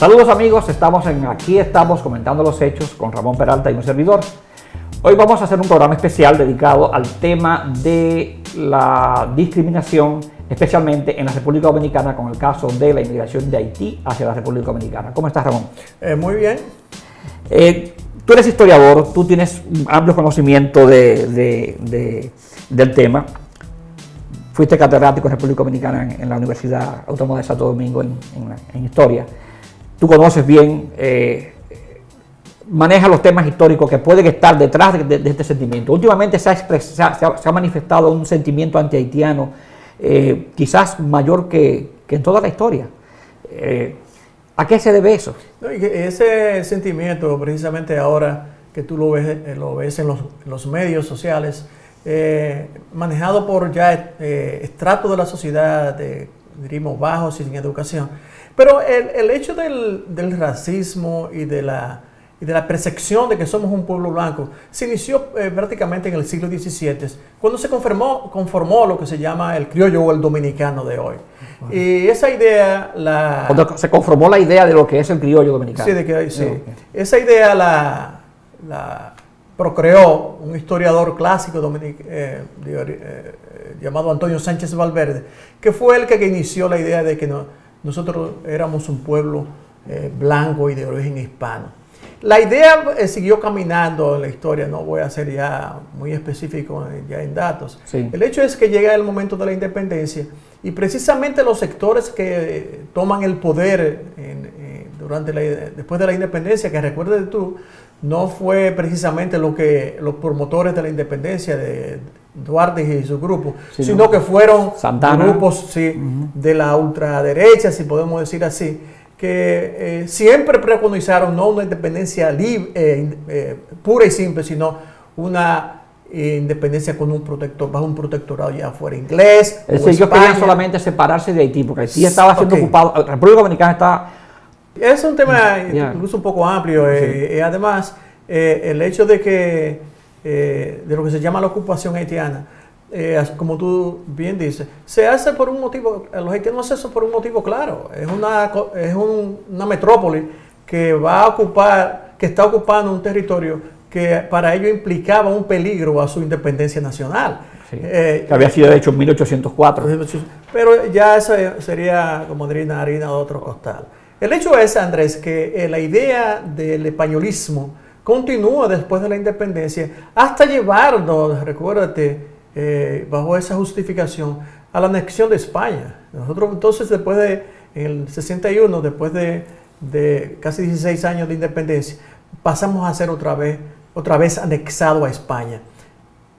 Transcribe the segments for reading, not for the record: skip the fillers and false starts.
Saludos amigos, aquí estamos comentando los hechos con Ramón Peralta y un servidor. Hoy vamos a hacer un programa especial dedicado al tema de la discriminación, especialmente en la República Dominicana, con el caso de la inmigración de Haití hacia la República Dominicana. ¿Cómo estás, Ramón? Muy bien. Tú eres historiador, tú tienes un amplio conocimiento del tema. Fuiste catedrático en República Dominicana en la Universidad Autónoma de Santo Domingo en Historia. Tú conoces bien, manejas los temas históricos que pueden estar detrás de este sentimiento. Últimamente se ha manifestado un sentimiento anti-haitiano quizás mayor que en toda la historia. ¿A qué se debe eso? Ese sentimiento, precisamente ahora que tú lo ves en los medios sociales, manejado por ya estratos de la sociedad, diríamos bajos y sin educación. Pero el hecho del racismo y de la percepción de que somos un pueblo blanco se inició prácticamente en el siglo XVII, cuando se conformó lo que se llama el criollo o el dominicano de hoy. Bueno. Y esa idea cuando se conformó la idea de lo que es el criollo dominicano. Sí, okay. Esa idea la procreó un historiador clásico llamado Antonio Sánchez Valverde, que fue el que inició la idea de que nosotros éramos un pueblo blanco y de origen hispano. La idea siguió caminando en la historia, no voy a ser ya muy específico ya en datos. Sí. El hecho es que llega el momento de la independencia y precisamente los sectores que toman el poder después de la independencia, que recuerdes tú, no fue precisamente los promotores de la independencia de Duarte y su grupo, sino que fueron Santana, grupos de la ultraderecha, si podemos decir así, que siempre preconizaron no una independencia pura y simple, sino una independencia con bajo un protectorado, ya fuera inglés. Es decir, ellos querían solamente separarse de Haití, porque Haití estaba siendo ocupado, la República Dominicana está... Es un tema incluso un poco amplio, además el hecho de que de lo que se llama la ocupación haitiana, como tú bien dices, se hace por un motivo, los haitianos hacen eso por un motivo claro, es una metrópoli que está ocupando un territorio que para ello implicaba un peligro a su independencia nacional. Sí, que había sido hecho en 1804. Pero ya eso sería como harina de otro costal. El hecho es, Andrés, que la idea del españolismo continúa después de la independencia hasta llevarnos, recuérdate, bajo esa justificación, a la anexión de España. Nosotros entonces, en el 61, después de casi 16 años de independencia, pasamos a ser otra vez anexado a España.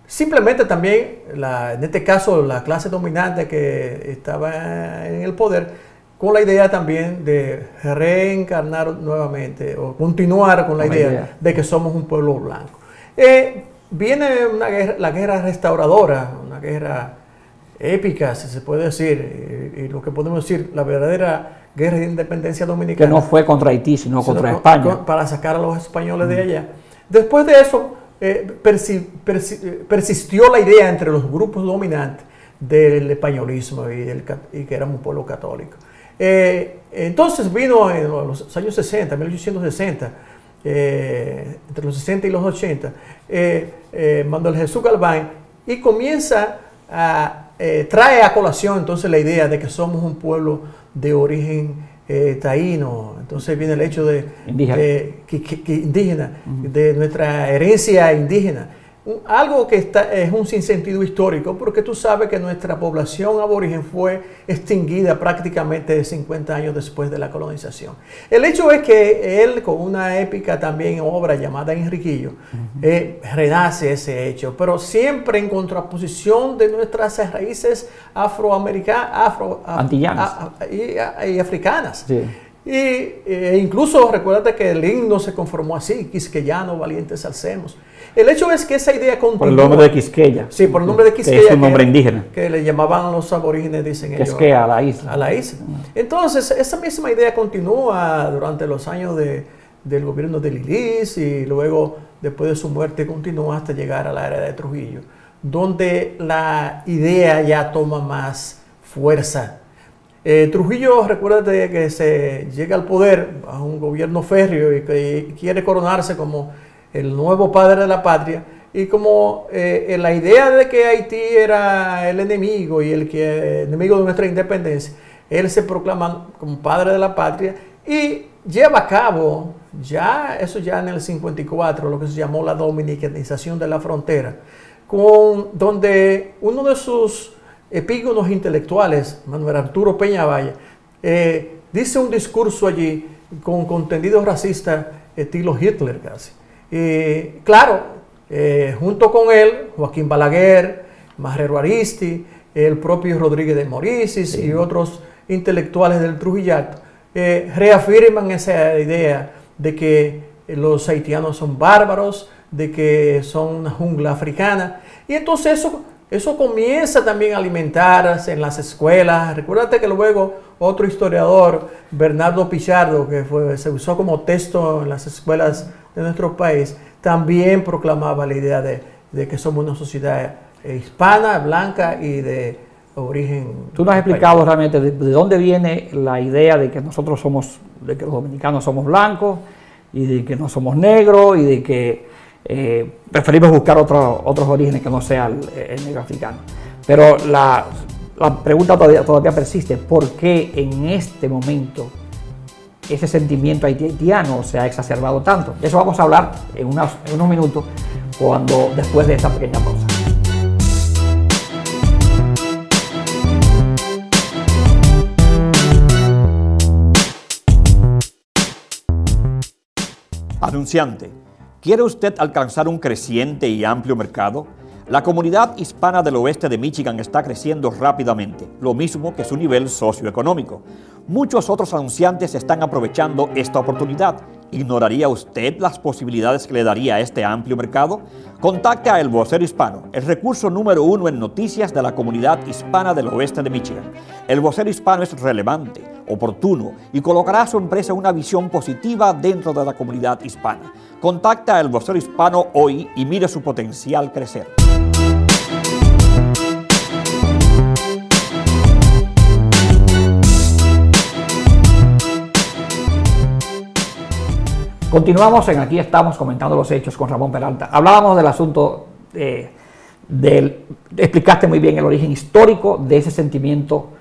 Simplemente también, en este caso, la clase dominante que estaba en el poder, con la idea también de reencarnar nuevamente o continuar con la idea de que somos un pueblo blanco. Viene la guerra restauradora, una guerra épica, si se puede decir, y lo que podemos decir, la verdadera guerra de independencia dominicana. Que no fue contra Haití, sino contra España. Para sacar a los españoles de allá. Después de eso, persistió la idea entre los grupos dominantes del españolismo y que éramos un pueblo católico. Entonces vino en los años 60, 1860, entre los 60 y los 80, Manuel Jesús Galván, y trae a colación entonces la idea de que somos un pueblo de origen taíno. Entonces viene el hecho de indígena, de nuestra herencia indígena. Algo que es un sinsentido histórico, porque tú sabes que nuestra población aborigen fue extinguida prácticamente 50 años después de la colonización. El hecho es que él, con una épica también obra llamada Enriquillo, renace ese hecho, pero siempre en contraposición de nuestras raíces antillanas y africanas. Sí. Incluso recuérdate que el himno se conformó así: quisqueyano, valientes alcemos. El hecho es que esa idea continúa. Por el nombre de Quisqueya. Sí, por el nombre de Quisqueya. Que es un nombre indígena. Que le llamaban a los aborígenes, dicen ellos. Quisqueya, a la isla. A la isla. Entonces, esa misma idea continúa durante los años del gobierno de Lilis, y luego, después de su muerte, continúa hasta llegar a la era de Trujillo, donde la idea ya toma más fuerza. Trujillo, recuérdate que se llega al poder a un gobierno férreo y que quiere coronarse como el nuevo padre de la patria, y como la idea de que Haití era el enemigo y enemigo de nuestra independencia, él se proclama como padre de la patria y lleva a cabo eso ya en el 54, lo que se llamó la dominicanización de la frontera, donde uno de sus epígonos intelectuales, Manuel Arturo Peñavalle, dice un discurso allí con contenido racista estilo Hitler casi. Claro, junto con él, Joaquín Balaguer, Marrero Aristi, el propio Rodríguez de Moricis y otros intelectuales del Trujillato, reafirman esa idea de que los haitianos son bárbaros, de que son una jungla africana, y entonces eso comienza también a alimentarse en las escuelas. Recuérdate que luego otro historiador, Bernardo Pichardo, que se usó como texto en las escuelas de nuestro país, también proclamaba la idea de que somos una sociedad hispana, blanca y de origen. Tú nos has explicado realmente de dónde viene la idea de que nosotros de que los dominicanos somos blancos y de que no somos negros y de que preferimos buscar otros orígenes que no sea el negro africano. Pero la pregunta todavía persiste: ¿por qué en este momento ese sentimiento haitiano se ha exacerbado tanto? De eso vamos a hablar en unos minutos, después de esta pequeña pausa. Anunciante, ¿quiere usted alcanzar un creciente y amplio mercado? La comunidad hispana del oeste de Michigan está creciendo rápidamente, lo mismo que su nivel socioeconómico. Muchos otros anunciantes están aprovechando esta oportunidad. ¿Ignoraría usted las posibilidades que le daría este amplio mercado? Contacte a El Vocero Hispano, el recurso número 1 en noticias de la comunidad hispana del oeste de Michigan. El Vocero Hispano es relevante, oportuno y colocará a su empresa una visión positiva dentro de la comunidad hispana. Contacta a El Vocero Hispano hoy y mire su potencial crecer. Continuamos en Aquí Estamos comentando los hechos con Ramón Peralta. Hablábamos del asunto, explicaste muy bien el origen histórico de ese sentimiento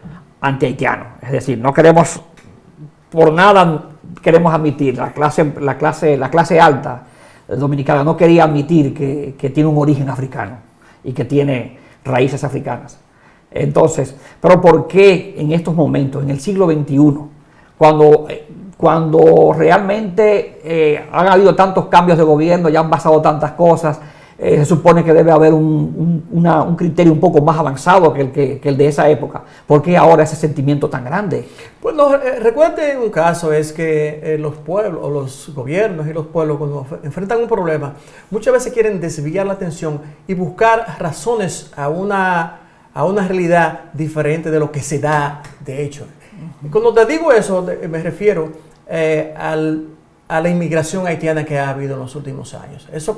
antihaitiano. Es decir, no queremos, por nada queremos admitir, la clase alta dominicana no quería admitir que tiene un origen africano y que tiene raíces africanas. Entonces, pero ¿por qué en estos momentos, en el siglo XXI, cuando realmente han habido tantos cambios de gobierno, ya han pasado tantas cosas, se supone que debe haber un criterio un poco más avanzado que el de esa época? ¿Por qué ahora ese sentimiento tan grande? Bueno, recuerde un caso, es que los pueblos, o los gobiernos y los pueblos, cuando enfrentan un problema, muchas veces quieren desviar la atención y buscar razones a una realidad diferente de lo que se da de hecho. Cuando te digo eso, me refiero a la inmigración haitiana que ha habido en los últimos años. Eso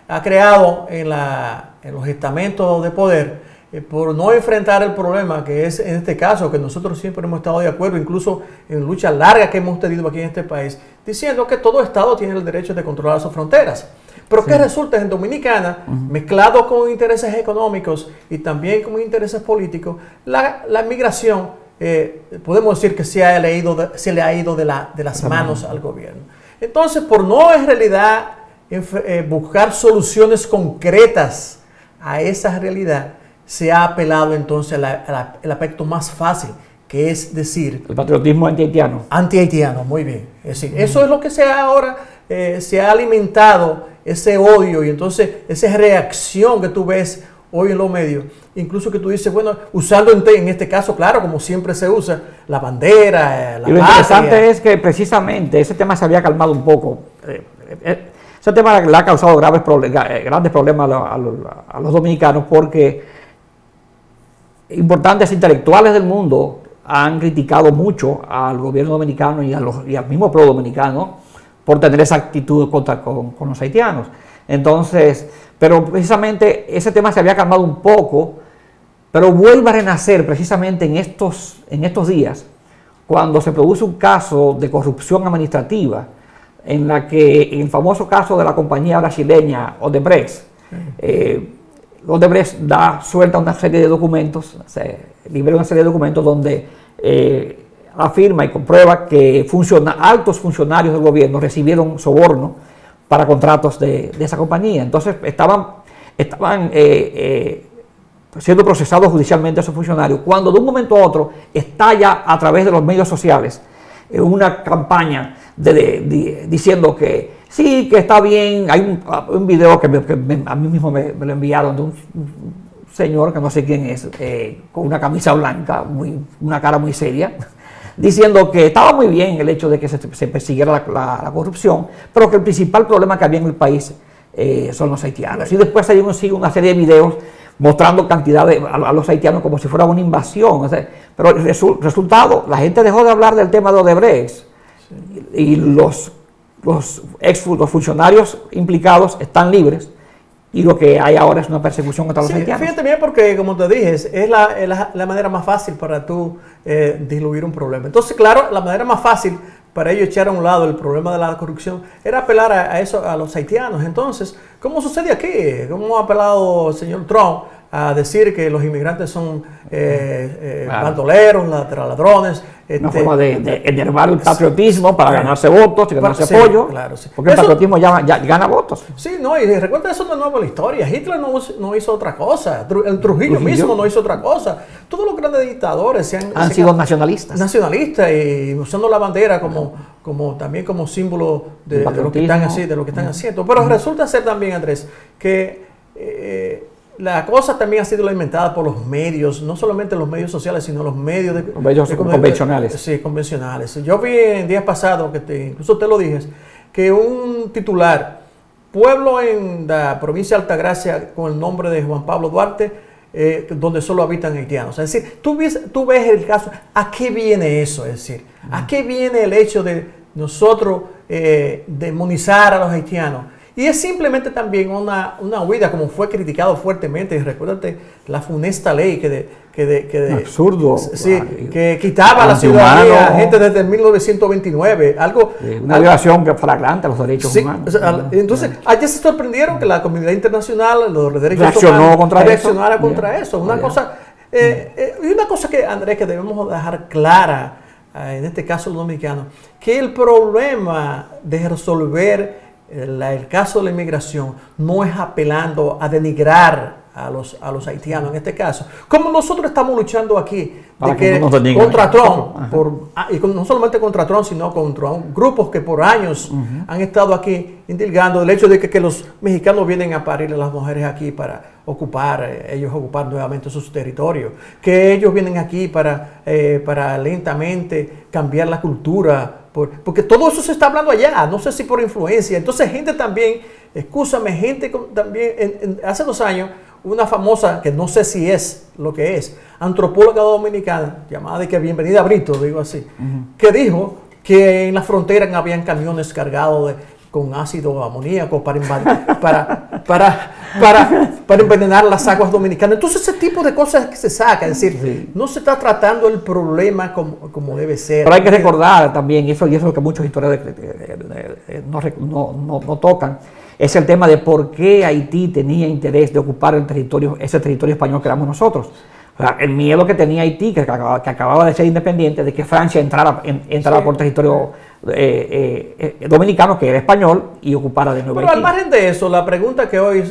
ha creado en los estamentos de poder, por no enfrentar el problema que es en este caso, que nosotros siempre hemos estado de acuerdo, incluso en luchas largas que hemos tenido aquí en este país, diciendo que todo Estado tiene el derecho de controlar sus fronteras. Pero sí, que resulta en Dominicana, mezclado con intereses económicos y también con intereses políticos, la migración podemos decir que se le ha ido de las manos al gobierno. Entonces, por no en realidad buscar soluciones concretas a esa realidad, se ha apelado entonces al aspecto más fácil, que es decir... El patriotismo antihaitiano. Antihaitiano, muy bien. Es decir, eso es lo que se ha alimentado, ese odio, y entonces esa reacción que tú ves hoy en los medios, incluso que tú dices, bueno, usando en este caso, claro, como siempre se usa, la bandera, la y lo interesante es que precisamente ese tema se había calmado un poco. Ese tema le ha causado grandes problemas a los dominicanos, porque importantes intelectuales del mundo han criticado mucho al gobierno dominicano y al mismo pueblo dominicano por tener esa actitud con los haitianos. Entonces, pero precisamente ese tema se había calmado un poco pero vuelve a renacer precisamente en estos días, cuando se produce un caso de corrupción administrativa, en la que en el famoso caso de la compañía brasileña Odebrecht, Odebrecht suelta una serie de documentos, libera una serie de documentos donde afirma y comprueba que altos funcionarios del gobierno recibieron soborno para contratos de esa compañía. Entonces estaban siendo procesados judicialmente esos funcionarios, cuando de un momento a otro estalla a través de los medios sociales una campaña diciendo que sí, que está bien. Hay un video que a mí mismo me lo enviaron de un señor que no sé quién es, con una camisa blanca, una cara muy seria, diciendo que estaba muy bien el hecho de que se persiguiera la corrupción, pero que el principal problema que había en el país son los haitianos. Y después sigue una serie de videos mostrando cantidades a los haitianos como si fuera una invasión. O sea, pero el resultado, la gente dejó de hablar del tema de Odebrecht, y los funcionarios implicados están libres, y lo que hay ahora es una persecución contra los haitianos. Fíjate bien, porque como te dije, es la manera más fácil para tú diluir un problema. Entonces, claro, la manera más fácil para ellos echar a un lado el problema de la corrupción era apelar a los haitianos. Entonces, ¿cómo sucede aquí? ¿Cómo ha apelado el señor Trump a decir que los inmigrantes son bandoleros, ladrones? Una forma de enervar el patriotismo para ganarse votos y ganarse apoyo, porque el patriotismo ya gana votos. Sí, no, y recuerda, eso no es nuevo en la historia. Hitler no hizo otra cosa, el Trujillo mismo no hizo otra cosa. Todos los grandes dictadores han sido nacionalistas. Nacionalistas, y usando la bandera también como símbolo de lo que están haciendo. Pero resulta ser también, Andrés, que la cosa también ha sido alimentada por los medios, no solamente los medios sociales, sino los medios convencionales. Sí, convencionales. Yo vi en días pasados, incluso te lo dije, que un titular, pueblo en la provincia de Altagracia con el nombre de Juan Pablo Duarte, donde solo habitan haitianos. Es decir, tú ves el caso, ¿a qué viene eso? Es decir, ¿a qué viene el hecho de nosotros demonizar a los haitianos? Y es simplemente también una huida, como fue criticado fuertemente. Y recuérdate la funesta ley absurdo. Sí, que quitaba la ciudadanía a gente desde 1929. Una violación flagrante a los derechos humanos. Entonces, ayer se sorprendieron que la comunidad internacional, los derechos humanos, reaccionara contra eso. Una cosa que, Andrés, que debemos dejar clara, en este caso los dominicanos, que el problema de resolver el caso de la inmigración no es apelando a denigrar a los haitianos en este caso, como nosotros estamos luchando aquí contra Trump, y no solamente contra Trump, sino contra grupos que por años han estado aquí indilgando el hecho de que los mexicanos vienen a parir a las mujeres aquí para ocupar nuevamente sus territorios, que ellos vienen aquí para lentamente cambiar la cultura, porque todo eso se está hablando allá, no sé si por influencia. Entonces gente también, también, hace 2 años, una famosa, que no sé si es lo que es, antropóloga dominicana, llamada de que Bienvenida Brito, digo así, que dijo que en la frontera habían camiones cargados con ácido amoníaco para envenenar las aguas dominicanas. Entonces ese tipo de cosas que se saca, es decir, no se está tratando el problema como debe ser. Pero hay que recordar también, y eso es lo que muchos historiadores no tocan, es el tema de por qué Haití tenía interés de ocupar ese territorio español que éramos nosotros. O sea, el miedo que tenía Haití, que acababa de ser independiente, de que Francia entrara por territorio dominicano, que era español, y ocupara de nuevo Haití. Pero al margen de eso, la pregunta que hoy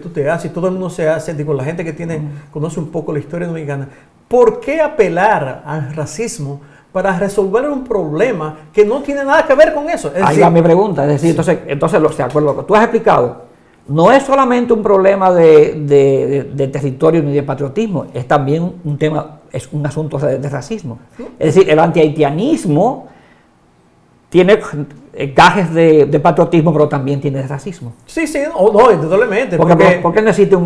tú te haces, y todo el mundo se hace, digo, la gente que conoce un poco la historia dominicana, ¿por qué apelar al racismo para resolver un problema que no tiene nada que ver con eso? Ahí va mi pregunta, es decir, entonces de acuerdo a lo que tú has explicado, no es solamente un problema de territorio ni de patriotismo, es también es un asunto de racismo. Es decir, el antihaitianismo tiene gajes de patriotismo, pero también tiene de racismo. Sí, no, indudablemente. Porque necesita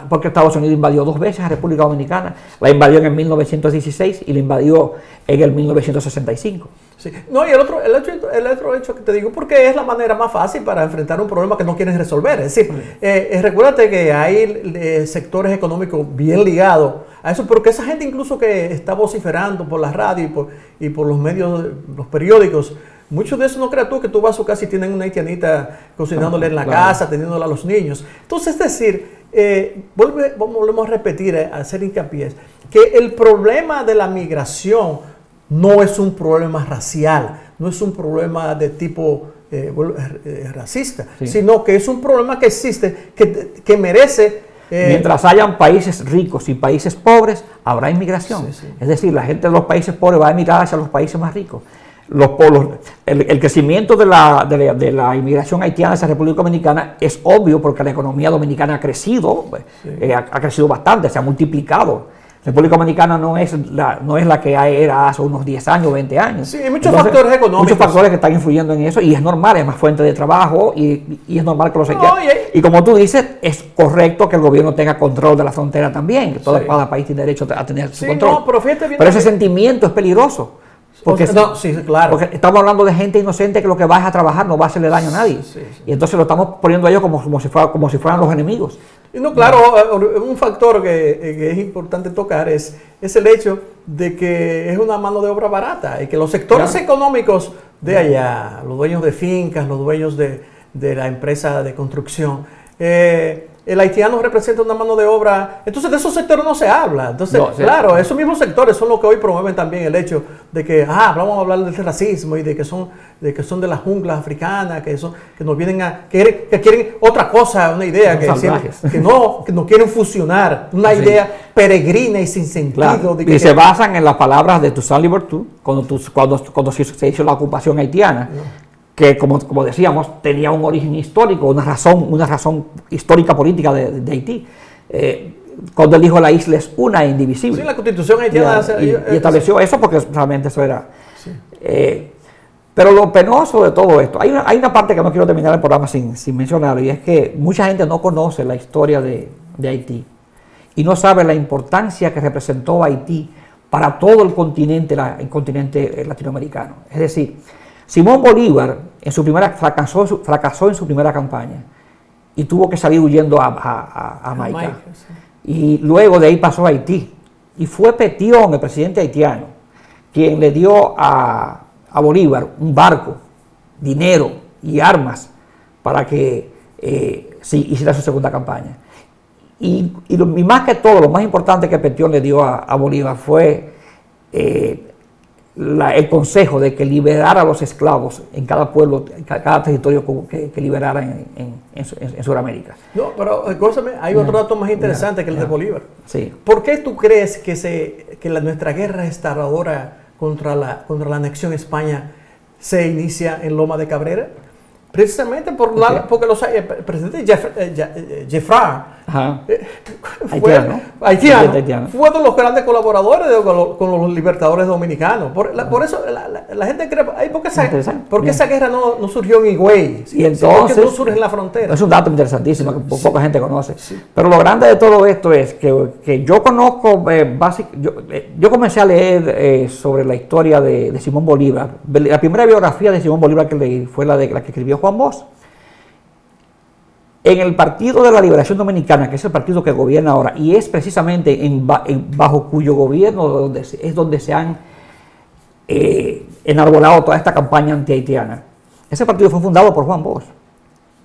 porque Estados Unidos invadió 2 veces a República Dominicana. La invadió en el 1916 y la invadió en el 1965. Sí. No, y el otro hecho que te digo, porque es la manera más fácil para enfrentar un problema que no quieres resolver. Es decir, recuérdate que hay sectores económicos bien ligados a eso, pero que esa gente incluso que está vociferando por la radio y por los medios, los periódicos, muchos de esos no creas tú que tú vas a su casa y tienen una haitianita cocinándole en la casa, teniéndole a los niños. Entonces, es decir, volvemos a repetir, a hacer hincapié, que el problema de la migración no es un problema racial, no es un problema de tipo racista, sino que es un problema que existe, que merece... Mientras hayan países ricos y países pobres, habrá inmigración. Es decir, la gente de los países pobres va a emigrar hacia los países más ricos. El crecimiento de la inmigración haitiana hacia la República Dominicana es obvio porque la economía dominicana ha crecido, ha crecido bastante, se ha multiplicado. La República Dominicana no es la que era hace unos 10 años, 20 años. Sí, hay muchos factores económicos. Muchos factores que están influyendo en eso y es normal, es más fuente de trabajo y es normal que lo sea. Y como tú dices, es correcto que el gobierno tenga control de la frontera también, que cada país tiene derecho a tener su control. No, pero ese sentimiento es peligroso. Porque, claro. Porque estamos hablando de gente inocente que lo que va es a trabajar, no va a hacerle daño a nadie. Y entonces lo estamos poniendo a ellos como si fueran los enemigos. No, claro, un factor que es importante tocar es el hecho de que es una mano de obra barata y que los sectores económicos de allá, los dueños de fincas, los dueños de la empresa de construcción, el haitiano representa una mano de obra. Entonces de esos sectores no se habla. Entonces, claro, esos mismos sectores son los que hoy promueven también el hecho de que vamos a hablar del racismo y de que son de las junglas africanas, que nos vienen que quieren otra cosa, una idea que no quieren fusionar, una idea peregrina y sin sentido. Y se basan en las palabras de Toussaint Louverture cuando se hizo la ocupación haitiana. Que como decíamos, tenía un origen histórico, una razón histórica política de Haití. Cuando él dijo la isla es una e indivisible. Sí, la constitución haitiana y estableció eso porque realmente eso era. Sí. Pero lo penoso de todo esto, hay una parte que no quiero terminar el programa sin mencionar, y es que mucha gente no conoce la historia de Haití y no sabe la importancia que representó Haití para todo el continente latinoamericano. Es decir, Simón Bolívar fracasó en su primera campaña y tuvo que salir huyendo a Jamaica. Y luego de ahí pasó a Haití. Y fue Petión, el presidente haitiano, quien le dio a Bolívar un barco, dinero y armas para que hiciera su segunda campaña. Y más que todo, lo más importante que Petión le dio a Bolívar fue el consejo de que liberara a los esclavos en cada pueblo, en cada territorio que liberara en Sudamérica. No, pero escúchame, hay otro dato más interesante que el de Bolívar. Sí. ¿Por qué tú crees que nuestra guerra restauradora contra la anexión a España se inicia en Loma de Cabrera? Precisamente porque el presidente Jeffra haitiano fue de los grandes colaboradores con los libertadores dominicanos. Por eso la gente cree, ¿por qué esa guerra no surgió en Higüey? Y entonces, ¿por qué no surge en la frontera? Es un dato interesantísimo que poca gente conoce. Sí. Pero lo grande de todo esto es que yo conozco, yo comencé a leer sobre la historia de Simón Bolívar. La primera biografía de Simón Bolívar que leí fue la que escribió Juan Bosch. En el Partido de la Liberación Dominicana, que es el partido que gobierna ahora, y es precisamente bajo cuyo gobierno es donde se han enarbolado toda esta campaña antihaitiana. Ese partido fue fundado por Juan Bosch.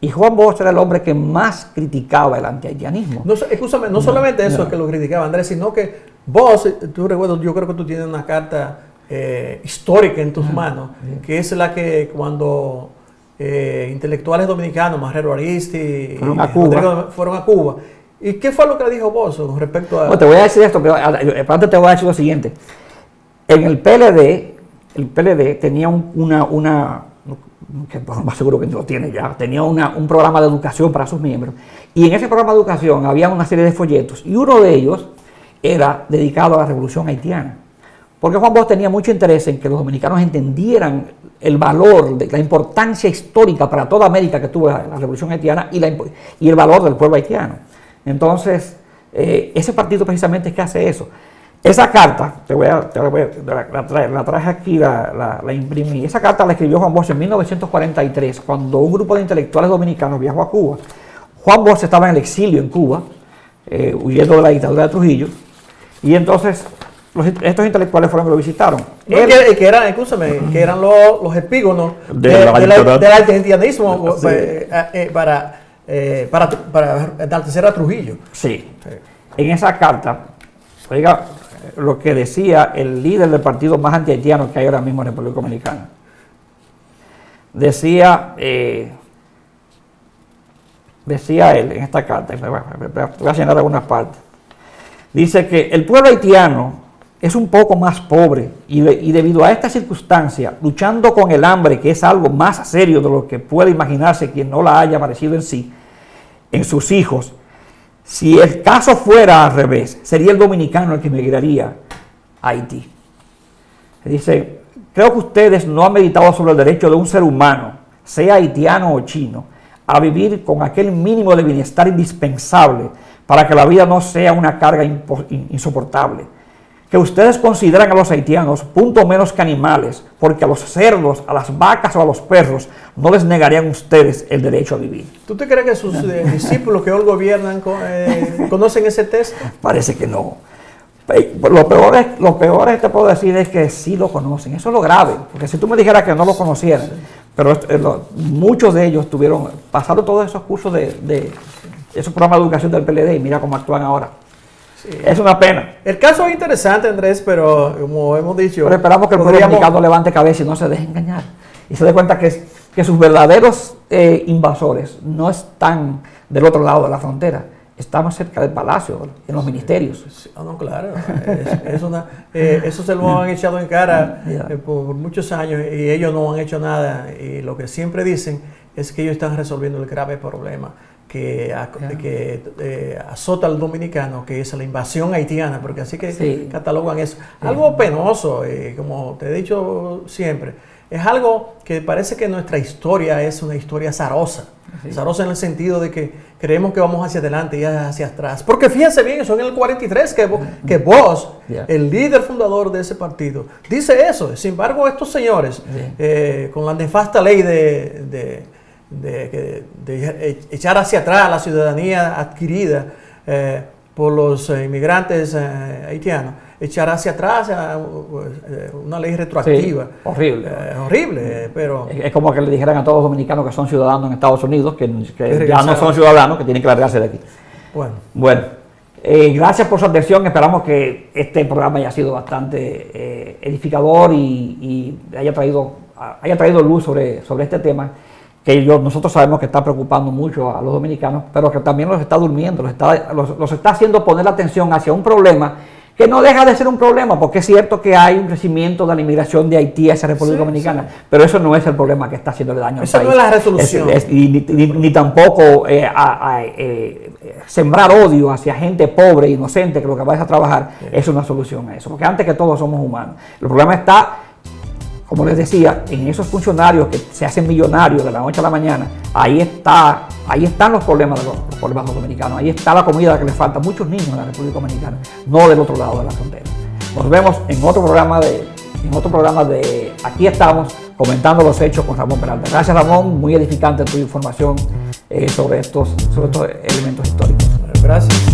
Y Juan Bosch era el hombre que más criticaba el antihaitianismo. Escúchame, no solamente eso que lo criticaba, Andrés, sino que vos, tú recuerdas, yo creo que tú tienes una carta histórica en tus manos, que es la que cuando intelectuales dominicanos, Marrero Aristi fueron a Cuba. ¿Y qué fue lo que le dijo vos con respecto a...? No, te voy a decir esto, pero antes te voy a decir lo siguiente. En el PLD tenía que más seguro que no lo tiene ya, tenía un programa de educación para sus miembros. Y en ese programa de educación había una serie de folletos, y uno de ellos era dedicado a la Revolución Haitiana. Porque Juan Bosch tenía mucho interés en que los dominicanos entendieran el valor, la importancia histórica para toda América que tuvo la Revolución Haitiana y el valor del pueblo haitiano. Entonces, ese partido precisamente es que hace eso. Esa carta, la traje aquí, la imprimí. Esa carta la escribió Juan Bosch en 1943, cuando un grupo de intelectuales dominicanos viajó a Cuba. Juan Bosch estaba en el exilio en Cuba, huyendo de la dictadura de Trujillo, y entonces estos intelectuales fueron que lo visitaron. Que eran los epígonos del haitianismo para enaltecer a Trujillo. Sí. En esa carta, oiga, lo que decía el líder del partido más antihaitiano que hay ahora mismo en República Dominicana. Decía él en esta carta, voy a llenar algunas partes. Dice que el pueblo haitiano es un poco más pobre y debido a esta circunstancia, luchando con el hambre, que es algo más serio de lo que puede imaginarse quien no la haya padecido en sí, en sus hijos. Si el caso fuera al revés, sería el dominicano el que emigraría a Haití. Dice, creo que ustedes no han meditado sobre el derecho de un ser humano, sea haitiano o chino, a vivir con aquel mínimo de bienestar indispensable para que la vida no sea una carga insoportable. Que ustedes consideran a los haitianos punto menos que animales, porque a los cerdos, a las vacas o a los perros no les negarían ustedes el derecho a vivir. ¿Tú te crees que sus discípulos que hoy gobiernan conocen ese texto? Parece que no. Lo peor te puedo decir es que sí lo conocen. Eso es lo grave, porque si tú me dijeras que no lo conocieran, pero muchos de ellos pasaron todos esos cursos de esos programas de educación del PLD y mira cómo actúan ahora. Sí. Es una pena. El caso es interesante, Andrés, pero como hemos dicho... Pero esperamos que el pueblo dominicano levante cabeza y no se deje engañar. Y se dé cuenta que sus verdaderos invasores no están del otro lado de la frontera. Estamos cerca del palacio, en los ministerios. Sí, no, claro. Eso se lo han echado en cara por muchos años y ellos no han hecho nada. Y lo que siempre dicen es que ellos están resolviendo el grave problema que azota al dominicano, que es la invasión haitiana, porque así que catalogan eso. Algo penoso, como te he dicho siempre, es algo que parece que nuestra historia es una historia azarosa. Azarosa en el sentido de que creemos que vamos hacia adelante y hacia atrás. Porque fíjense bien, eso en el 43 que Bosch, el líder fundador de ese partido, dice eso. Sin embargo, estos señores, con la nefasta ley de echar hacia atrás la ciudadanía adquirida por los inmigrantes haitianos, echar hacia atrás una ley retroactiva. Sí, horrible. Horrible, pero... Es como que le dijeran a todos los dominicanos que son ciudadanos en Estados Unidos, que ya no son ciudadanos, que tienen que largarse de aquí. Bueno, gracias por su atención. Esperamos que este programa haya sido bastante edificador y haya traído luz sobre este tema, que nosotros sabemos que está preocupando mucho a los dominicanos, pero que también los está durmiendo, los está haciendo poner la atención hacia un problema que no deja de ser un problema, porque es cierto que hay un crecimiento de la inmigración de Haití a esa República Dominicana, pero eso no es el problema que está haciéndole daño al país. Esa no es la resolución. Ni tampoco sembrar odio hacia gente pobre, inocente, que lo que va a trabajar es una solución a eso, porque antes que todo somos humanos. El problema está, como les decía, en esos funcionarios que se hacen millonarios de la noche a la mañana. Ahí están los problemas de los dominicanos. Ahí está la comida que les falta a muchos niños en la República Dominicana, no del otro lado de la frontera. Nos vemos en otro programa de Aquí Estamos, comentando los hechos con Ramón Peralta. Gracias, Ramón, muy edificante tu información sobre estos elementos históricos. Gracias.